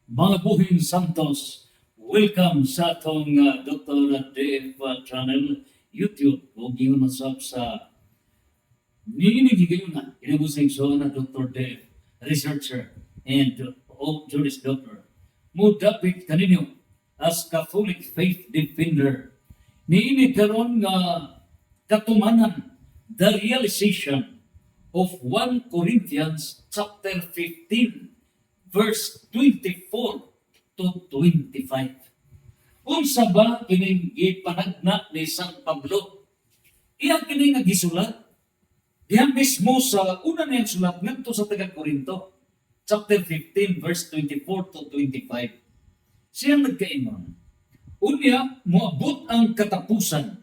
Mga buhing Santos, welcome sa atong Dr. DF channel YouTube. Huwag yun nasab sa niinig kayo na. Inabusing so na Dr. DF, researcher and Juris Doctor. Mo dapat kaninyo as Catholic faith defender. Niinig karon nga katumanan the realization of 1 Corinthians chapter 15 verse 24 to 25. Unsa ba kining gipanagna ni San Pablo? Iya kining nga gisulat diha mismo sa una niyang sulat ngadto sa taga Corinto, chapter 15 verse 24 to 25. Siya nagkaingon, unya moabot ang katapusan.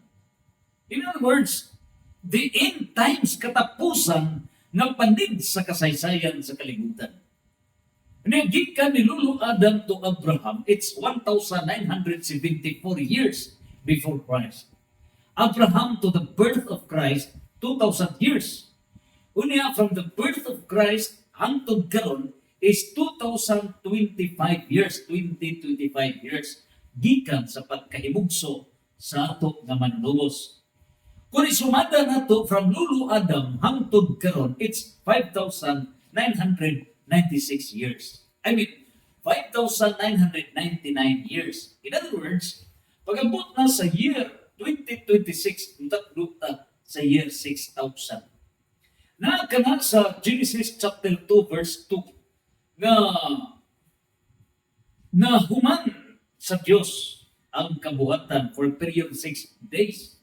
In other words, the end times, katapusan ng panid sa kasaysayan sa kalibutan. Gikan ni Lulu Adam to Abraham, it's 1,974 years before Christ. Abraham to the birth of Christ, 2,000 years. Unya from the birth of Christ hangtod karon is 2,025 years, 2025 years. Gikan sa pagkahimugso sa ato nga manlubos. Kung isumada na to from Lulu Adam hangtod karon, it's 5,996 years. I mean, 5,999 years. In other words, pag-abot na sa year 2026, luta sa year 6,000. Nakakana sa Genesis chapter 2 verse 2 na human sa Diyos ang kabuhatan for a period of 6 days.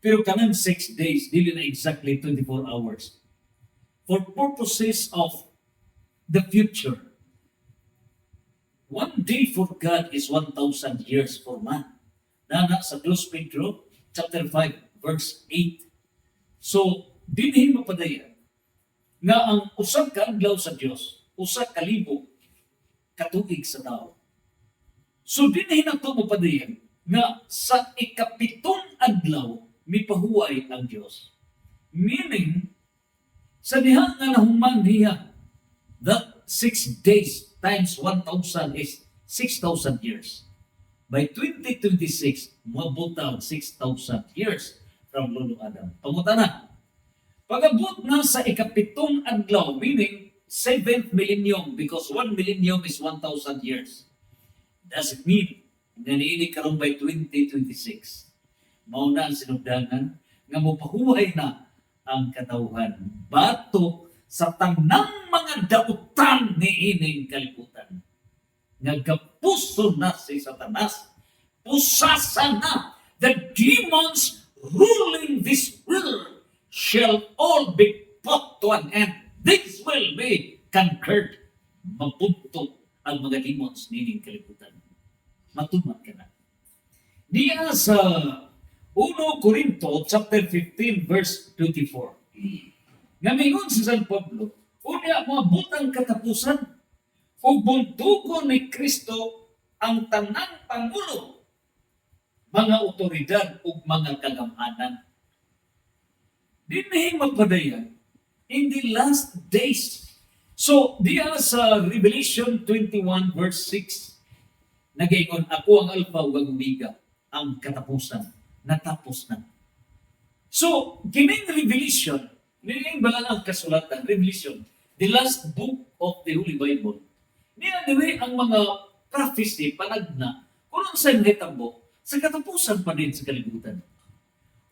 Pero kanang 6 days, dili na exactly 24 hours. For purposes of the future, 1 day for God is 1,000 years for man. Nana sa 2 Pedro chapter 5 verse 8. So, dinhi mapadaya nga ang usa ka adlaw sa Dios, usa ka libo katuig sa tao. So, dinhi na to mapadaya nga sa ikapitong adlaw mipahuway ang Dios. Meaning, sa diha nga nahuman niya, that 6 days times 1,000 is 6,000 years. By 2026, mabutang 6,000 years from Lulu Adam. Pamuta na. Pag-abot na sa ikapitong adlaw, meaning 7th millennium, because 1 millennium is 1,000 years. Does it mean na niini karon by 2026? Mauna ang sinugdanan nga mopahuway na ang katawhan bato sa tanang mga dautan ni ining kalibutan. Nagkapuso na si Satanas, pusasa na, the demons ruling this world shall all be put to an end. This will be conquered. Mapunto ang mga demons ni ining kalibutan. Matumat ka na. Diya sa 1 Corinto chapter 15 verse 24. Ngamingon si San Pablo, unya moabot ang katapusan ug buntugon ni Kristo ang tanang pangulo, mga otoridad ug mga kagamanan. Dinhi magpadaya in the last days. So, diya sa Revelation 21 verse 6, nagaingon, ako ang Alpha ug ang Omega, ang katapusan. Natapos na. So, kining Revelation, nining balang kasulatan, Revelation, the last book of the Holy Bible, niya diwi ang mga prophecy, panagna, kung sa hitabo, sa katapusan pa din sa kalibutan.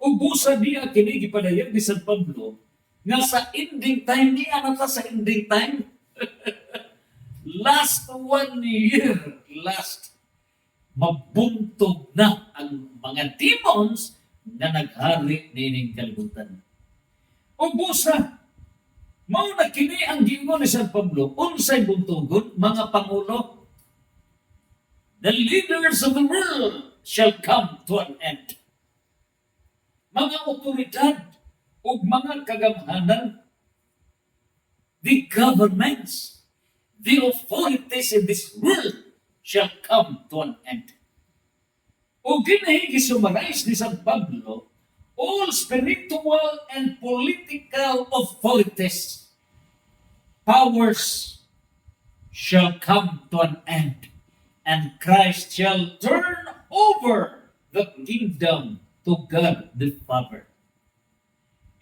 O busa niya kining ipadayan ni San Pablo, nga sa ending time, niya nata sa ending time, last 1 year, mabuntog na ang mga demons na naghari nining kalibutan. O busa, mao na kini ang giingon ni San Pablo, unsay buntugon, mga pangulo. The leaders of the world shall come to an end. Mga otoridad o mga kagamhanan, the governments, the authorities in this world shall come to an end. O ginahigi summarize ni San Pablo, all spiritual and political authorities powers shall come to an end, and Christ shall turn over the kingdom to God the Father.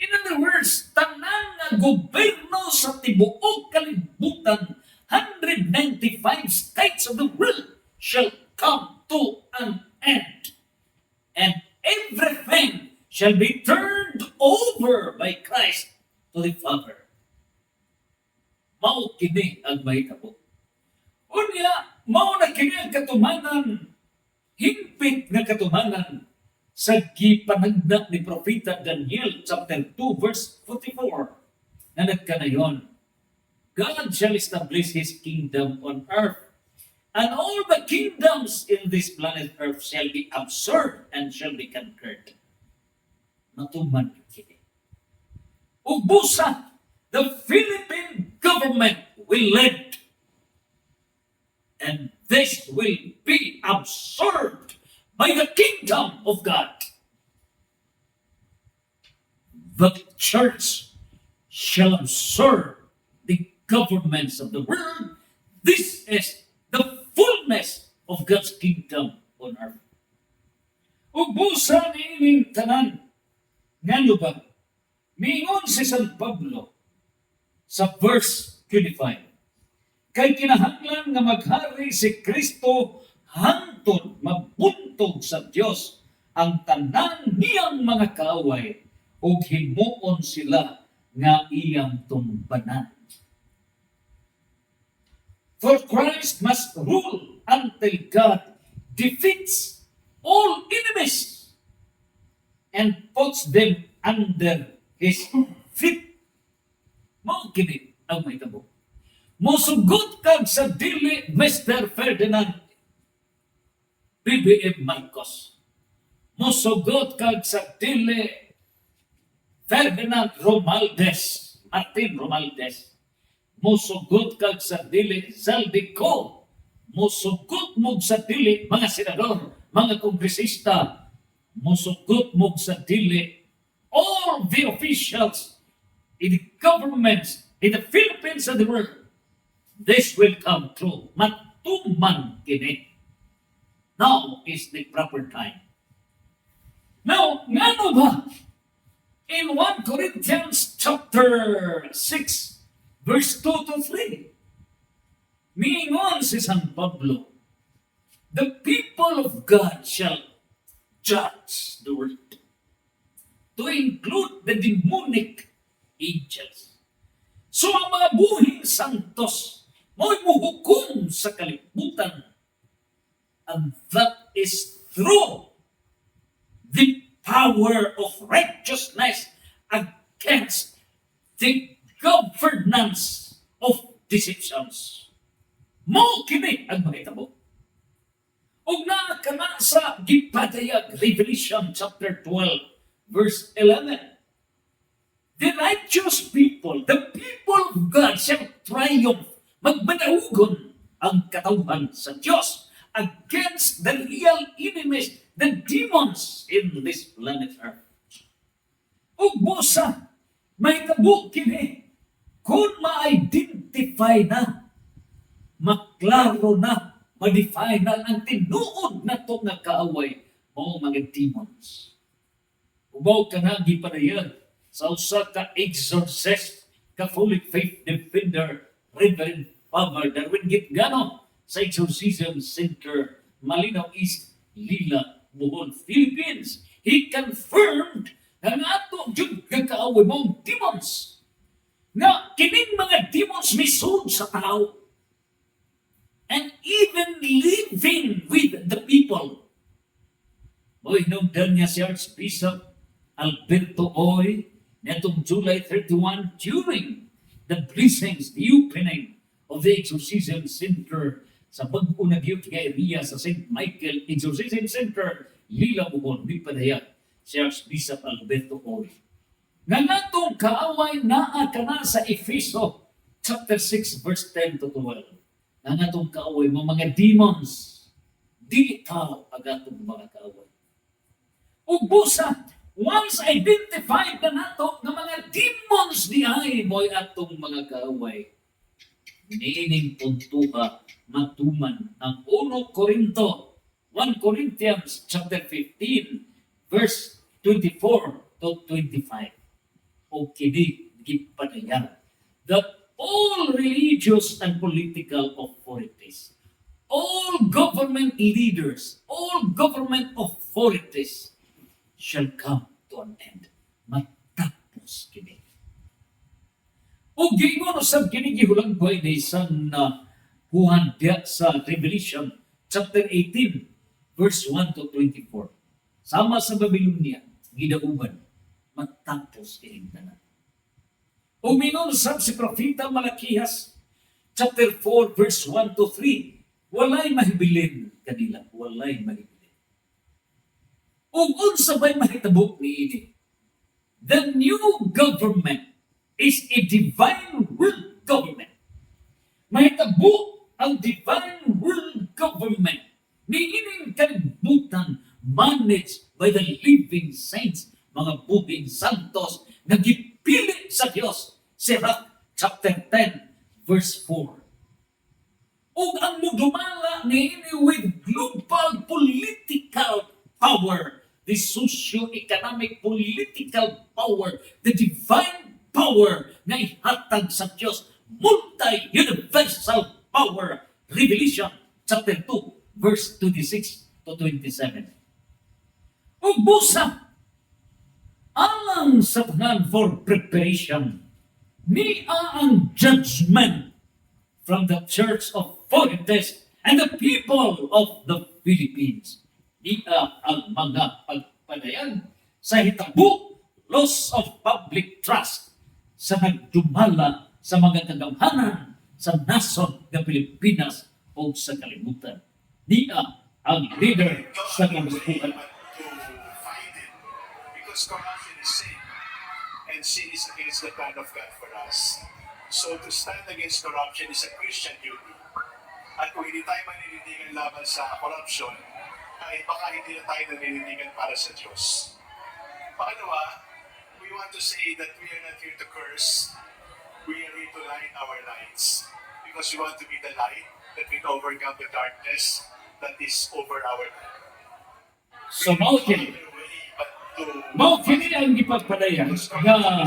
In other words, tanang nga gobyerno sa tibuok kalibutan, 195 states of the world shall come to an end. And everything shall be turned over by Christ to the Father. Mao kini ang mahitabo. Unya, mao na kini ang katumanan, hingpit nga katumanan sa gipanagda ni Propeta Daniel chapter 2 verse 44 na nagkanayon. God shall establish His kingdom on earth, and all the kingdoms in this planet earth shall be absorbed and shall be conquered. Matuman kini. Ubusa, the Philippine government will lead, and this will be absorbed by the kingdom of God. The church shall absorb the governments of the world. This is the fullness of God's kingdom on earth. Ubusan ining tanan. Ngano ba? Miingon si San Pablo sa verse 25. Kay kinahanglan nga maghari si Kristo hangtod mabuntog sa Dios ang tanan niyang mga kaaway ug himuon sila nga iyang tumbanan. For Christ must rule until God defeats all enemies and puts them under His feet. Mao kini ang mahitabo. Mosugot kag sa dili Mr. Ferdinand BBM Marcos. Mosugot kag sa dili Ferdinand Romualdez, Martin Romualdez. Mosugot kag sa dili Zaldico. Mosugot mo sa dili mga senador, mga kongresista. Mosugot mo sa dili all the officials in the governments in the Philippines and the world. This will come true. Matuman kini. Now is the proper time. Now, ngano ba? In 1 Corinthians chapter 6, verse 2 to 3, miingon si San Pablo, the people of God shall judge the world, to include the demonic angels. So ang mga buhing santos, mo'y muhukom sa kalibutan. And that is through the power of righteousness against the governance of deceptions. Mao kini ang mahitabo. Ug naa kana sa gipadayag Revelation chapter 12 verse 11. The righteous people, the people of God shall triumph, magbanaugon ang katawhan sa Diyos against the real enemies, the demons in this planet Earth. Ug busa, may tabo kini, kung ma-identify na, maklaro na, ma-define na ang tinuod na ito nga kaaway, o mga demons. Ubaw ka na, gipanayag, sa usa ka exorcist, Catholic faith defender, Reverend Father Darwin Gitgano, sa Exorcism Center, Malinaw East, Lila, Bohol, Philippines. He confirmed na ato jud kakaaway mong demons. Na kining mga demons misud sa tao and even living with the people. Boy, hinungdan niya si Archbishop Alberto Oy netong July 31 during the blessings, the opening of the Exorcism Center sa bago na giyot nga area sa St. Michael Exorcism Center, Lila Bubon, di padayag si Archbishop Alberto Oy. Nga natong kaaway naa ka na sa Efeso chapter 6 verse 10 to 12. Nga natong kaaway mga demons, di ikaw agatong mga kaaway. Ug busa, once identified na nato ng mga demons di ay mo'y atong mga kaaway, niining puntuha matuman ang 1 Corinthians chapter 15 verse 24 to 25. O kini gipadayan that all religious and political authorities, all government leaders, all government authorities shall come to an end. Matapos kini. O gingon usab kini gihulagway ni san Juan diya sa Revelation chapter 18 verse 1 to 24. Sama sa Babylonia gidauban matapos kini tanan. O mingon sab si Propeta Malakias chapter 4 verse 1 to 3. Walay mahibilin kanila, walay mahibilin. O unsa bay mahitabo niini? The new government is a divine world government. Mahitabo ang divine world government niining kalibutan managed by the living saints, mga buhing santos na gipili sa Dios. Sirach chapter 10 verse 4. Ug ang mudumala niini with global political power, the socio-economic political power, the divine power na ihatag sa Dios, multi-universal power. Revelation chapter 2 verse 26 to 27. Ug busa alang sa tanan for preparation niya ang judgment from the Church of Authorities and the people of the Philippines. Niya ang mga pagpadayan sa hitabo, loss of public trust sa nagdumala sa mga kagamhanan sa nasod ng Pilipinas o sa kalibutan. Niya ang leader sa kamaskuhan. Because corruption is sin, and sin is against the plan of God for us. So to stand against corruption is a Christian duty. At kung hindi tayo maninindigan laban sa corruption, ay baka hindi na tayo naninindigan para sa Diyos. Pangalawa, we want to say that we are not here to curse. We are here to light our lights. Because we want to be the light that will overcome the darkness that is over our life. So, mao kini ang gipagpadayan na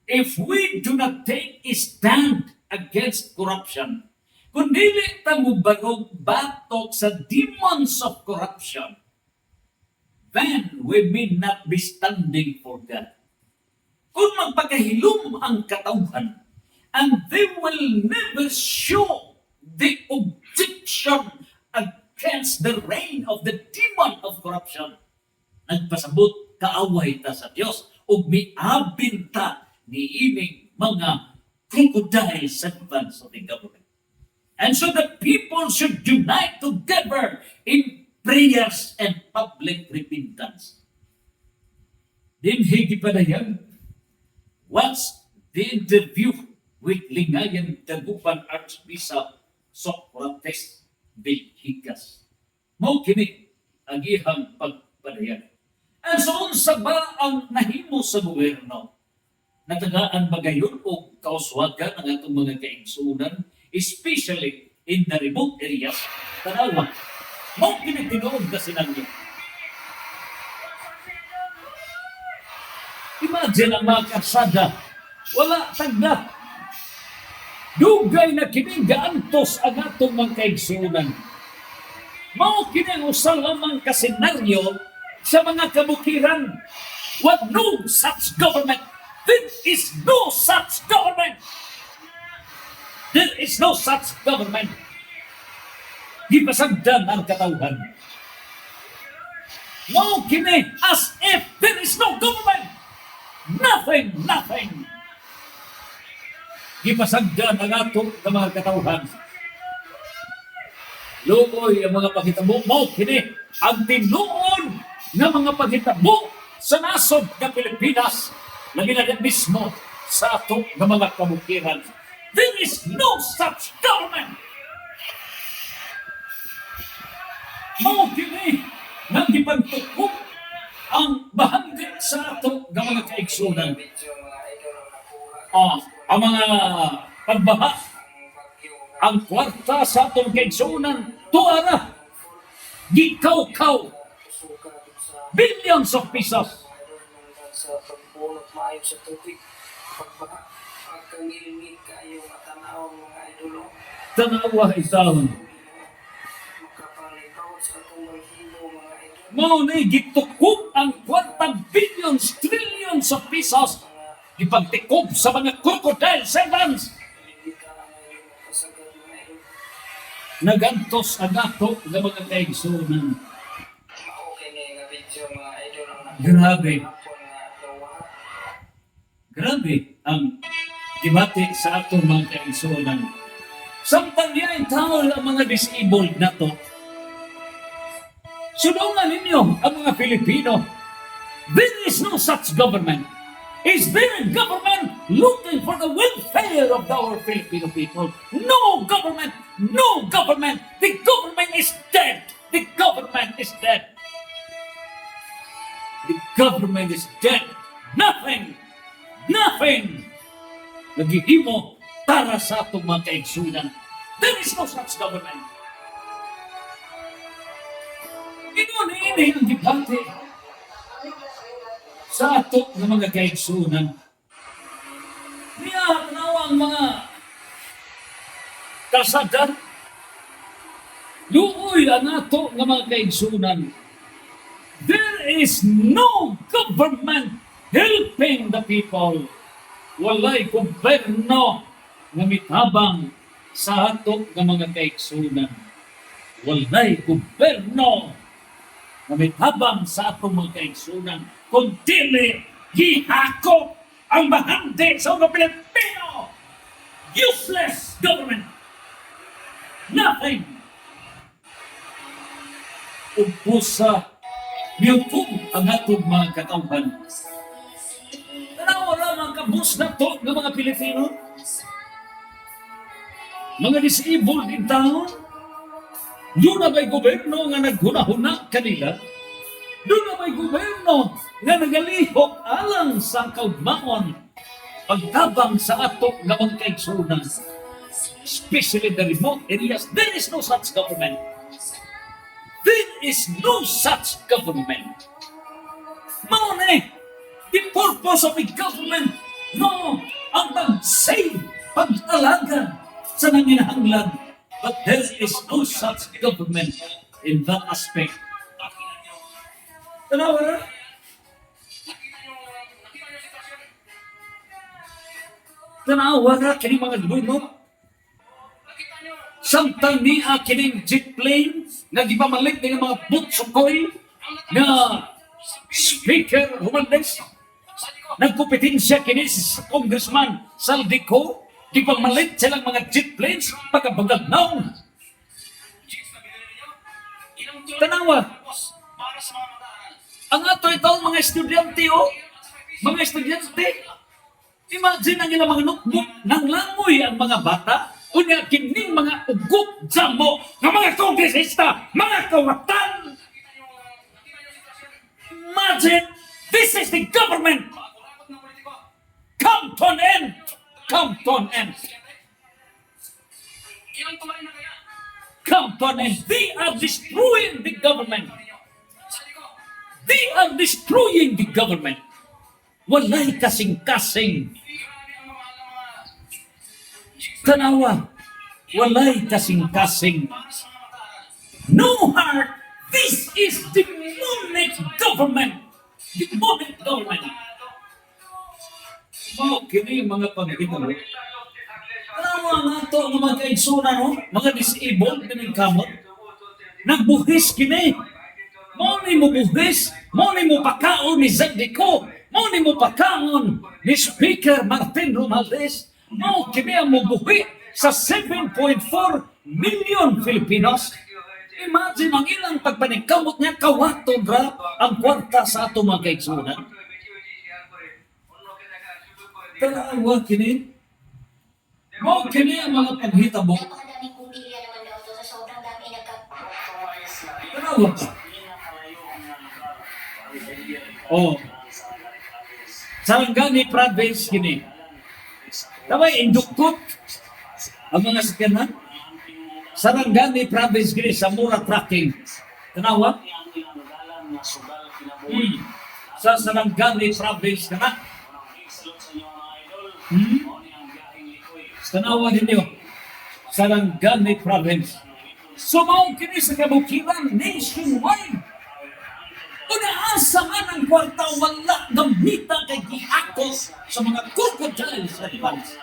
if we do not take a stand against corruption, kung dili ta mo batok sa demons of corruption, then we may not be standing for God. Kung magpakahilom ang katawhan, and they will never show the objection against the reign of the demon of corruption, nagpasabot kaaway ta sa Dios ug miabin ta niining mga crocodile servants of the government. And so the people should unite together in prayers and public repentance. Din higipadayan, what's the interview with Lingayen Tagupan Archbishop Socrates Belhicas? Mao kini ang iyang pagpadayan. And so unsa ba ang nahimo sa gobyerno? Natagaan ba gayon o kauswagan ang atong mga kaigsunan, especially in the remote areas? Tanawa, mao kini tinuod na sinangyo. Imagine ang mga karsada, wala tagda. Dugay na kini gaantos ang atong mga kaigsunan. Mao kini ang usa lamang ka senaryo sa mga kabukiran. What no such government. There is no such government. There is no such government. Gipasagdan ang katawhan. Mao kini as if there is no government. Nothing. Gipasagdan ang ato ng mga katawhan. Luoy ang mga paghitabo, mao kini ang tinuod ng mga paghitabo sa nasod ng Pilipinas na ginagad mismo sa ato ng mga kabukiran. There is no such government. Mao kini nang gipagtukok ang bahagi sa ato ng mga kaigsunan. Ang mga pagbaha ang kwarta sa atong kaigsunan tuara gikaw-kaw billions of pesos. Sa pagbunot maayo sa tubig, pagkangilingit kayo matanaw mga idolo, Tanawa itawon. makapalibawat sa atong mahimo mga idolo, Mao ni gitukop ang kwarta billions, trillions of pesos ipagtikob sa mga crocodile servants. hindi ka ang iyong makasagad mga idolo. Nagantos ang ato nga mga kaigsunan. Okay na yung video mga idol ang Grabe. hapon nga dawa. Grabe ang gibati sa atong mga kaigsunan. Samtang diay tao ang mga disabled na to. Sulungan ninyo ang mga Pilipino. There is no such government. Is there a government looking for the welfare of our Filipino people? No government! No government! The government is dead! The government is dead! The government is dead! Nothing! Nothing! Naghihimo para sa atong mga kaigsunan. There is no such government. Ini ang debate sa ato ng mga kaigsunan. Niya ang mga kasadan. Luoy ang ato ng mga kaigsunan. There is no government helping the people. Walay gobyerno nga mitabang sa ato ng mga kaigsunan. Walay gobyerno nga mitabang sa ato mga kaigsunan. Kung dili gihakop ang bahante sa mga Pilipino. Useless government. Nothing. Ubusa niyukong ang atong mga katawhan. Tanawa lamang kabus na to ng mga Pilipino. Mga disabled in town. Doon na may gobyerno nga naghuna-huna kanila. Doon na may gobyerno nga nagalihok alang sa kaugmaon pagtabang sa ato nga mga kaigsunan. Especially the remote areas, there is no such government. There is no such government. Mao ni, the purpose of the government, no, ang pag-save, pag-alaga sa nanginahanglan. But there is no such government in that aspect. Tanawa na? Tanawa na kini mga luno. Samtang niya kining jet plane nga gipamalit ng mga butsukoy nga speaker Romandes. Nagkompetensya kini sa Congressman Saldico. Gipamalit silang mga jet planes pagkabagagnaw. Tanawa. Ang ato itong mga estudyante o, mga estudyante, imagine ang ilang mga notebook nang langoy ang mga bata, unya kining mga ugot jamo ng mga kongresista, mga kawatan. Imagine, this is the government. Come to an end. Come to an end. Come to an end. They are destroying the government. They are destroying the government. Walay kasing-kasing. Tanawa. Walay kasing-kasing. No heart. This is demonic government. Demonic government. Kini mga pagkita mo. Tanawa nga ito ang mga kaigsunan, no? Mga disabled, kamot. Nagbuhis kini. Mo ni mo buhis, mo ni mo pakaon ni Zedeko, mo ni mo pakaon ni Speaker Martin Romualdez, mo kini ang mubuhi sa 7.4 million Filipinos. Imagine ang ilang pagpaningkamot niya, kawato ra ang kwarta sa ato mga kaigsunan. Tanawa kini. Mo kini ang mga paghitabo. Napakadaming pumilya naman daw to sa sobrang dami Tanawa ka. Oh. Sarangani province kini. Dabay indukot ang mga sakyanan. Sarangani province gini sa Mura Tracking. Tanawa? Ang pinanggalan na sugal kinabuhi. Hmm. Sa Sarangani province kana. Big salute sa inyo mga idol. Hmm. Mao ni ang biyaheng likoy. Tanawa ninyo. Sarangani province. Sumaw kini sa kabukiran nationwide. Unaasa man ang kwarta wala gamita kay giakos sa mga crocodiles sa bansa.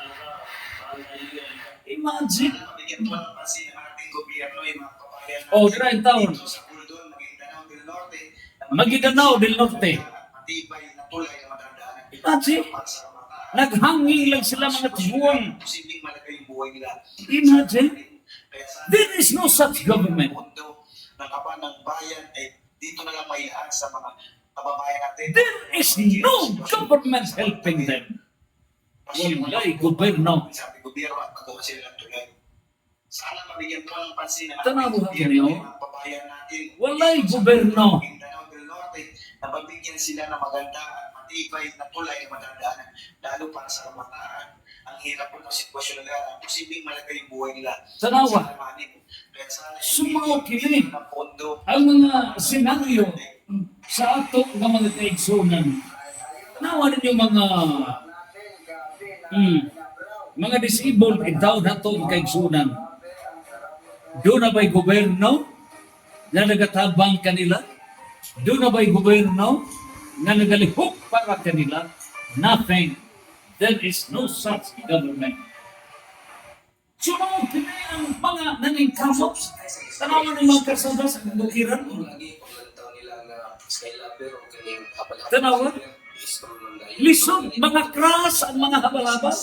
Imagine. Mabigyan po ng pansin ang ating gobyerno, yung mga kabayan Oh, dira yung taon. dito sa Buldon, Maguindanao del Norte, na Maguindanao del Norte. matibay na tulay na matandaan. Imagine. Naghangin lang sila mga tibuang. Posibleng malagay yung buhay nila. Imagine. Kaya sana There is no such government. mundo ng kaban ng bayan ay dito na lang mailaan sa mga kababayan natin. There is no government helping them. Walay gobyerno. Sabi gobyerno at magawa sila ng tulay. Sana mabigyan po ng pansin ang Tanaw ating ha, gobyerno, ganyo. yung mga kababayan natin. Walay Dito sa gobyerno. Maguindanao del Norte, na mabigyan sila ng maganda at matibay na tulay na matandaan, lalo para sa kamataan. Ang hirap po ng sitwasyon nila, ang posibleng malagay yung buhay nila. Tanawa. Kaya sana Sumaw kini. ng pondo. Ang mga senaryo sa ato ng mga kaigsunan. Nawa ninyo mga disabled in taon nato ang kaigsunan. Doon na ba'y gobyerno na nagatabang kanila? Doon na ba'y gobyerno na nagalihok para kanila? Nothing. There is no such government. Sumaw kini ang mga naningkamot. Tanawan ng mga kasada sa kabukiran. Lagi paglantaw nila nga Skylabber o kaning habal-habal. Tanawa? Istro ng dayo. Lisod, mga kras ang mga habal-habal.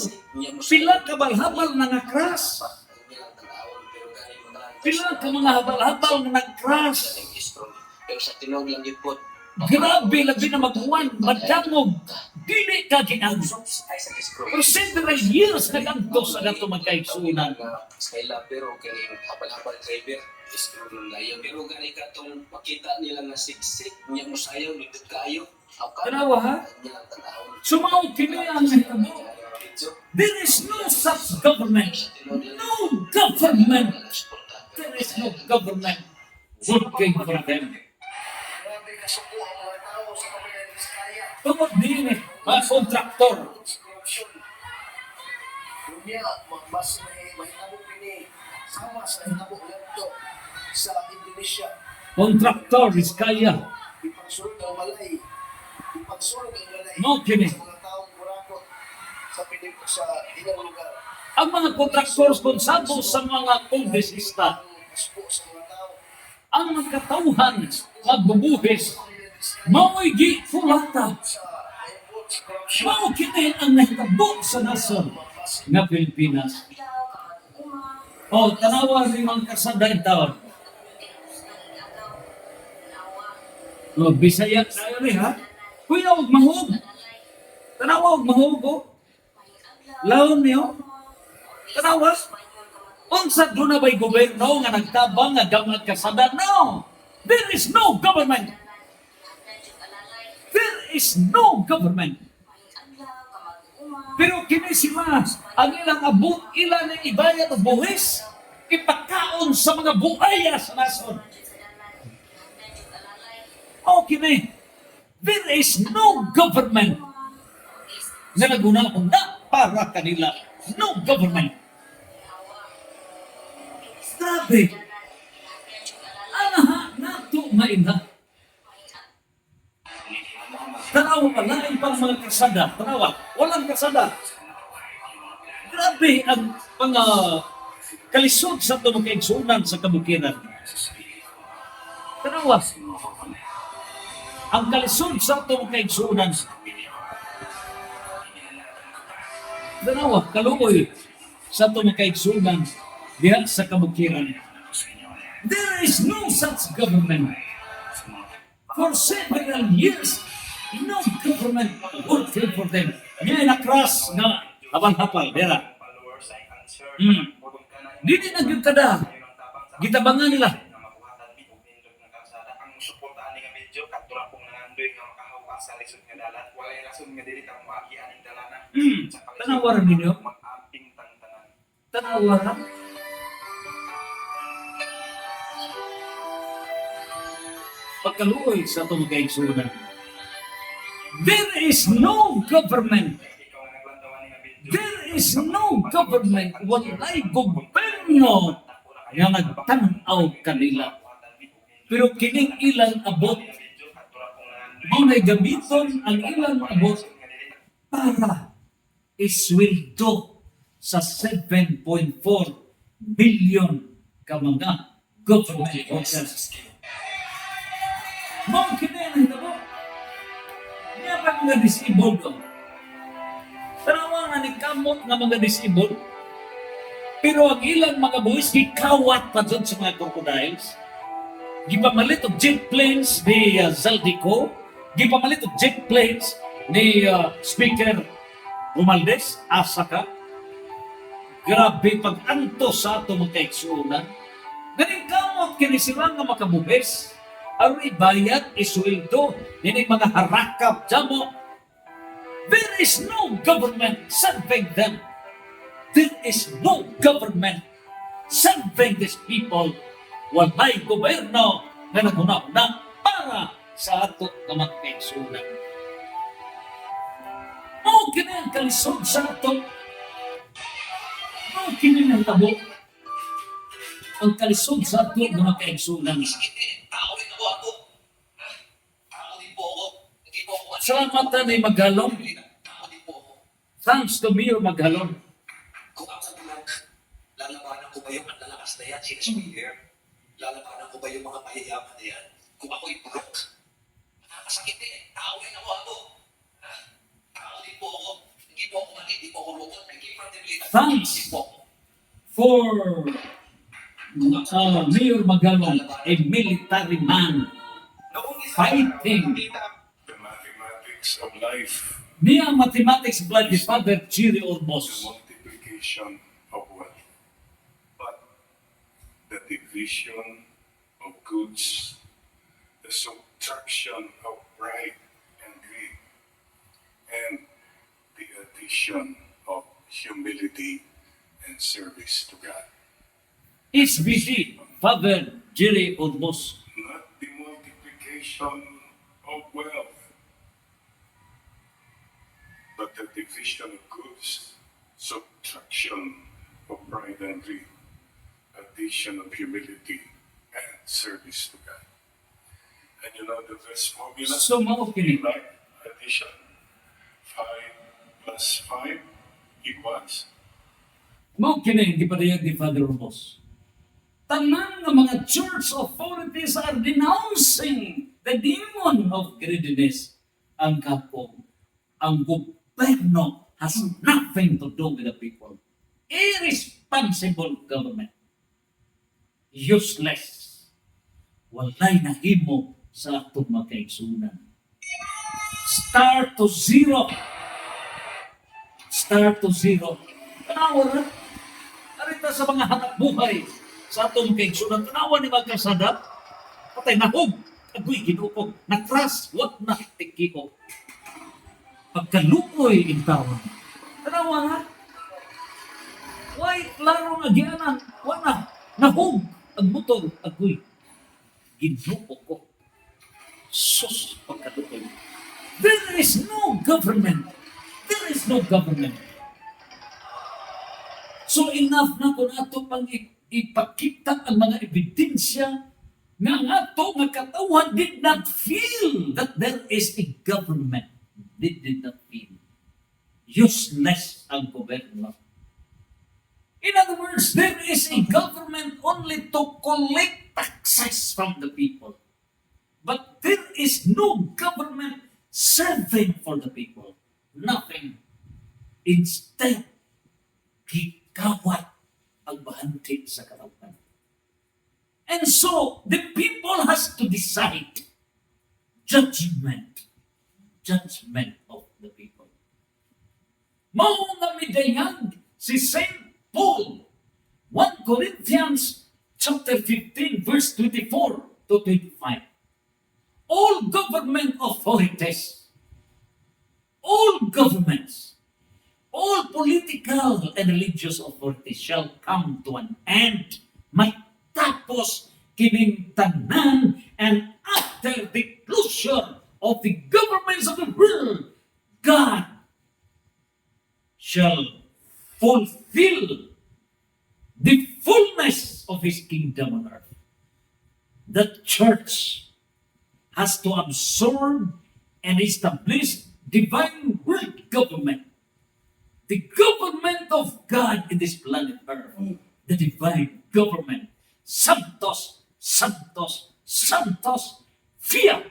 Pila kabal-habal na nga kras. Nilang tanawon pero gani mo na. Pila ka mga habal-habal na nag-kras. Ganing istro. Pero sa tinog lang yun po. Grabe, labi na magkuhan, madamog. Dili ka ginang. Ay sa istro. For several years naganto sa gato magkaigsunan. Skylabber o kaning habal-habal driver. Istro ng dayo. Pero gani ka tong makita nila nga siksik. Niya mo sayaw, nindot kayo. Tanawa ha? Nilang tanawon. Sumaw kini ang nahitabo. There is no such government. No government. There is no government working for them. Grabe kasuko ang mga tao sa pamilya ni Vizcaya. Tungod din mga kontraktor. Korupsyon. Dunya, mas mahitabo pini sama sa hitabo ito sa Indonesia. Kontraktor, Vizcaya. Ipagsulog ang balay. Ipagsulog ang balay No, kini. sa mga taong kurakot sa ilang lugar. Ang mga kontraktor responsable sa mga kongresista. Kasuko sa mga tao. Ang mga katauhan magbubuhis. Mao'y di fulata. Sa airport, sa korupsyon. Mao kini ang nahitabo sa nasod nga Pilipinas. O, tanawa rin mga kasada yung taon. O, Bisaya tayo rin ha. Kuya, huwag mahog. Tanawa, huwag mahog o. Laon niyo. Tanawa. Unsa doon na ba'y gobyerno nga nagtabang nga gamit kasada? No! There is no government. There is no government. Pero kini sila, ang ilang abo, ilan ang ibayad o buhis, ipakaon sa mga buhaya sa nason. O kini, there is no government na naguna-una para kanila. No government. Grabe. Anaha, nato maina. Tanawa pala, ay pang mga kasada. Tanawa, walang kasada. Grabe ang mga kalisod sa ito magkaigsunan sa kabukiran. Tanawa, ang kalisod sa ito magkaigsunan. Tanawa, kaluoy sa ito magkaigsunan diha sa kabukiran. There is no such government. For several years, no government working for them. Ngayon nakras na habang-hapal, dera. Dili na gyud kada. Gitabangan nila. Ang suportaan nga medyo kadto pong nangandoy nga makahawa sa lisod nga dalan walay rason nga dili ta maagian ning dalana. Tanawaran ninyo. Mag-amping tantanan. Tanawaran. pagkaluoy sa itong kaigsunan. There is no government. Ikaw na naglantawan ni nga video. There is no government. Walay gobyerno nga nagtanaw kanila. Pero kining ilang abot, maunay gamiton ang ilang abot para isweldo sa 7.4 billion ka mga government workers. Mao kini ang nabo. Niya pa mga disabled ko. Tanawa nga ni kamot nga mga disabled. Pero ang ilang mga boys, gikawat pa dyan sa mga crocodiles. Gipamalit og jet planes ni Zaldico. Gipamalit og jet planes ni Speaker Romualdez, asa ka. Grabe pag-anto sa ato mga kaigsunan. Ganing kamot kini sila nga makabuhes. Aron ibayad, isweldo, nining mga harakap jamo. There is no government serving them. There is no government serving these people. Walay gobyerno nga naguna-una para sa ato nga mga kaigsunan. Mao kini ang kalisod sa ato. Mao kini ang tabo. Ang kalisod sa ato nga mga kaigsunan. Salamat na ni Maghalong. Thanks to Mayor Maghalong. Kung ako bilang, lalabanan ko ba yung ang lalakas na yan, sinespeaker? Lalabanan ko ba yung mga mayayaman na yan? Kung ako'y broke, nakakasakit eh. Tao rin ako ako. Tao din po ako. Hindi po ako mali, hindi po ako lukot. Nag-impartibility. Thanks for Mayor Maghalong, a military man fighting The mathematics of life, niya mathematics blood his father Chiri the Orbos. multiplication of wealth, but the division of goods, the subtraction of pride and greed, and the addition of humility and service to God. HBC, Father Chiri Orbos. Not the multiplication of wealth, but the division of goods, subtraction of pride and greed, addition of humility and service to God. And you know the best formula? So mao kini. Like addition, 5 plus 5 equals Mao kini gipadayag ni Father Orbos. Tanan nga mga church authorities are denouncing the demon of greediness. Ang kapong, ang gobyerno has nothing to do with the people. Irresponsible government. Useless. Walay nahimo sa atong mga kaigsunan. Start to zero. Start to zero. Tanawa na. Arita sa mga hanap buhay sa atong kaigsunan. Tanawa ni mga kasada. Patay nahog. Agoy ginupog. Natras. Wag na tikiko. Pagkaluoy in tawon. Tanawa na. Why klaro nga gianan. Wala. Nahog. Ang motor. Agoy. Ginupog ko. Sus. Pagkaluoy. There is no government. There is no government. So enough na kung ato pang ipakita ang mga ebidensya nga ang ato nga katawan did not feel that there is a government. They did not feel. Useless ang gobyerno. In other words, there is a government only to collect taxes from the people. But there is no government serving for the people. Nothing. Instead, gikawat ang bahanti sa katawan. And so, the people has to decide judgment of the people. Mao nga midayag si St. Paul, 1 Corinthians chapter 15, verse 24 to 25. All government authorities, all governments, all political and religious authorities shall come to an end matapos kining tanan, and after after the closure of the governments of the world, God shall fulfill the fullness of His kingdom on earth. The church has to absorb and establish divine world government. The government of God in this planet earth. The divine government. Sanctos, Sanctos, Sanctos, fiat